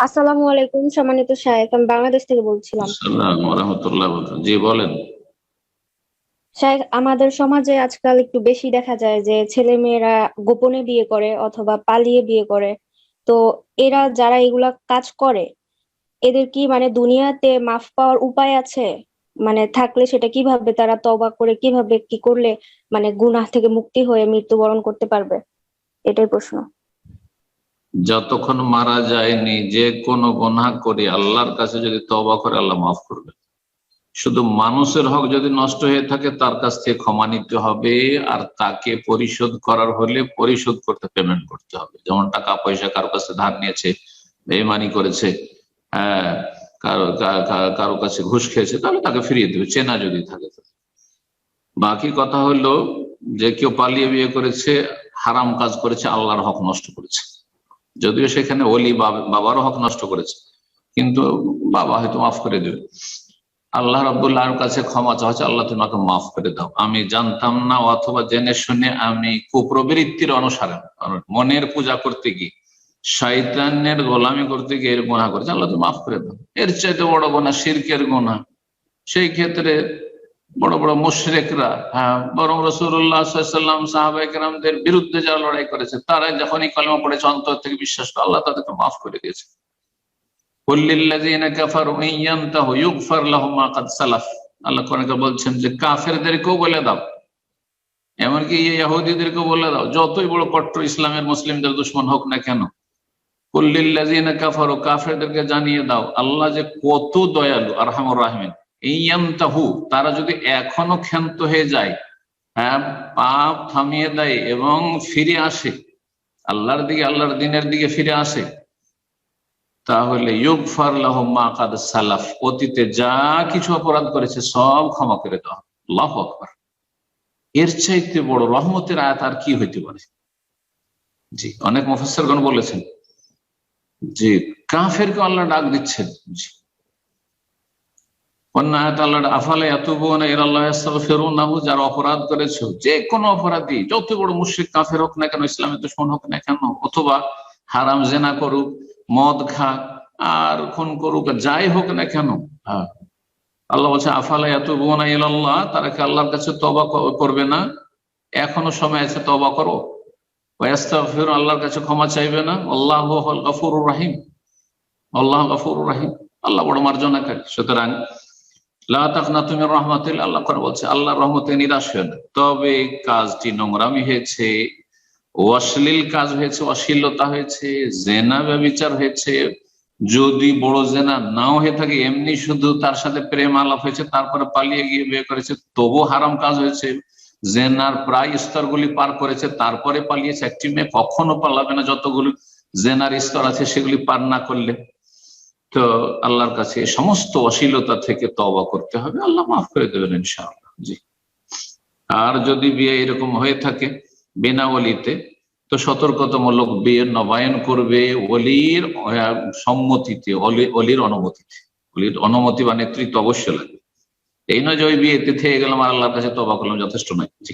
আসসালামু আলাইকুম সম্মানিত শায়েখ, আমি বাংলাদেশ থেকে বলছিলাম। আসসালাম রহমতুল্লাহ। জি বলেন। শায়েখ, আমাদের সমাজে আজকাল একটু বেশি দেখা যায় যে ছেলে মেয়েরা গোপনে বিয়ে করে অথবা পালিয়ে বিয়ে করে। তো এরা যারা এগুলা কাজ করে, এদের কি মানে দুনিয়াতে মাফ পাওয়ার উপায় আছে? মানে থাকলে সেটা কিভাবে তারা তওবা করে, কিভাবে কি করলে মানে গুনাহ থেকে মুক্তি হয়ে মৃত্যুবরণ করতে পারবে? এটাই প্রশ্ন। যতক্ষণ মারা যায়নি যে কোনো গুনাহ করে আল্লাহর কাছে যদি তওবা করে আল্লাহ মাফ করবে। শুধু মানুষের হক যদি নষ্ট হয়ে থাকে তার কাছ থেকে ক্ষমা নিতে হবে, আর তাকে পরিশোধ করার হলে পরিশোধ করতে পেমেন্ট করতে হবে। যেমন টাকা পয়সা কারো কাছে ধার নিয়েছে, বেইমানি করেছে, হ্যাঁ, কারো কাছে ঘুষ খেয়েছে, তাহলে তাকে ফিরিয়ে দেবে, চেনা যদি থাকে। বাকি কথা হলো যে কেউ পালিয়ে বিয়ে করেছে, হারাম কাজ করেছে, আল্লাহর হক নষ্ট করেছে, যদিও সেখানে ওলি বাবারও হক নষ্ট করেছে, কিন্তু বাবা হয়তো মাফ করে দেবে। আল্লাহ রাব্বুল্লাহর কাছে ক্ষমা চাওয়া, আল্লাহ তোমাকে মাফ করে দাও, আমি জানতাম না, অথবা জেনে শুনে আমি কুপ্রবৃত্তির অনুসারে মনের পূজা করতে গিয়ে, শয়তানের গোলামি করতে গিয়ে এর গুনাহ করেছে, আল্লাহ তুমি মাফ করে দাও। এর চাইতে বড় গুনাহ শিরকের গুনাহ। সেই ক্ষেত্রে বড় বড় মুশরিকরা, হ্যাঁ, বরং রাসূলুল্লাহ সাল্লাল্লাহু আলাইহি ওয়াসাল্লাম সাহাবায়ে কেরামদের বিরুদ্ধে যারা লড়াই করেছে, তারা যখনই কালেমা পড়েছে অন্তর থেকে বিশ্বাস করে, আল্লাহ তাদেরকে মাফ করে দিয়েছে। কুল লিল্লাযিনা কাফারু ইন ইয়ানতাহু ইউগফার লাহুম মা কাদ সালাফ। আল্লাহ কোরআনে বলছেন যে কাফেরদেরকেও বলে দাও, এমনকি ইহুদিদেরকেও বলে দাও, যতই বড় কট্টর ইসলামের মুসলিমদের দুশমন হোক না কেন, কুল লিল্লাযিনা কাফারু, কাফেরদেরকে জানিয়ে দাও আল্লাহ যে কত দয়ালু, আরহামুর রাহিমিন। ইয়ান্তাহু, তারা যদি এখনো ক্ষান্ত হয়ে যায়, হ্যাঁ, পাপ থামিয়ে দেয় এবং ফিরে আসে আল্লাহর দিকে, আল্লাহর দিনের দিকে ফিরে আসে, তাহলে ইউগফার লাহুম মা কাদ সালাফ, অতীতে যা কিছু অপরাধ করেছে সব ক্ষমা করে দেওয়া। আল্লাহু আকবার। এর চাইতে বড় রহমতের আয়াত আর কি হইতে পারে? জি, অনেক মুফাসসিরগণ বলেছেন যে কাফেরকে আল্লাহ ডাক দিচ্ছেন। জি, যারা অপরাধ করেছে, যে কোনো অপরাধী, যত বড় মুশরিক কাফের হোক না কেন, ইসলামের দুশমন হোক না কেন, অথবা হারাম জেনা করুক, মদ খাক, আর খুন করুক, যাই হোক না কেন, হ্যাঁ, আল্লাহ বলছে আফালা ইয়াতুবুনা ইলাল্লাহ, তারা কি আল্লাহর কাছে তওবা করবে না? এখনো সময় আছে, তওবা করো। ওয়াস্তাগফিরু, আল্লাহর কাছে ক্ষমা চাইবে না। আল্লাহু হুয়াল গফুরুর রহিম, আল্লাহ গফুরুর রহিম, আল্লাহ বড় মার্জনাকারী। সুতরাং লা তাকনাতু মির রাহমাতিল্লাহ, আল্লাহ করে বলছে আল্লাহর রহমতে নিরাশ হয়ে না। তবে কাজটি নোংরামি হয়েছে, অশ্লীল কাজ হয়েছে, অশ্লীলতা হয়েছে, জেনা ব্যভিচার হয়েছে, যদি বড় জেনা নাও হয়ে থাকে, এমনি শুধু তার সাথে প্রেম আলাপ হয়েছে, তারপরে পালিয়ে গিয়ে বিয়ে করেছে, তবু হারাম কাজ হয়েছে। জেনার প্রায় স্তরগুলি পার করেছে, তারপরে পালিয়েছে। একটি মেয়ে কখনো পালাবে না যতগুলো জেনার স্তর আছে সেগুলি পার না করলে। তো আল্লাহর কাছে এই সমস্ত অশ্লীলতা থেকে তওবা করতে হবে, আল্লাহ মাফ করে দেবেন ইনশাআল্লাহ। জি। আর যদি বিয়ে এরকম হয়ে থাকে বিনা ওলিতে, তো সতর্কতামূলক বিয়ে নবায়ন করবে ওলির সম্মতিতে, অলির অনুমতিতে। অলির অনুমতি বা নেতৃত্ব অবশ্যই লাগবে। এই নয় যে ওই বিয়েতে থেকে গেলাম আর আল্লাহর কাছে তওবা করলাম, যথেষ্ট নয়। জি।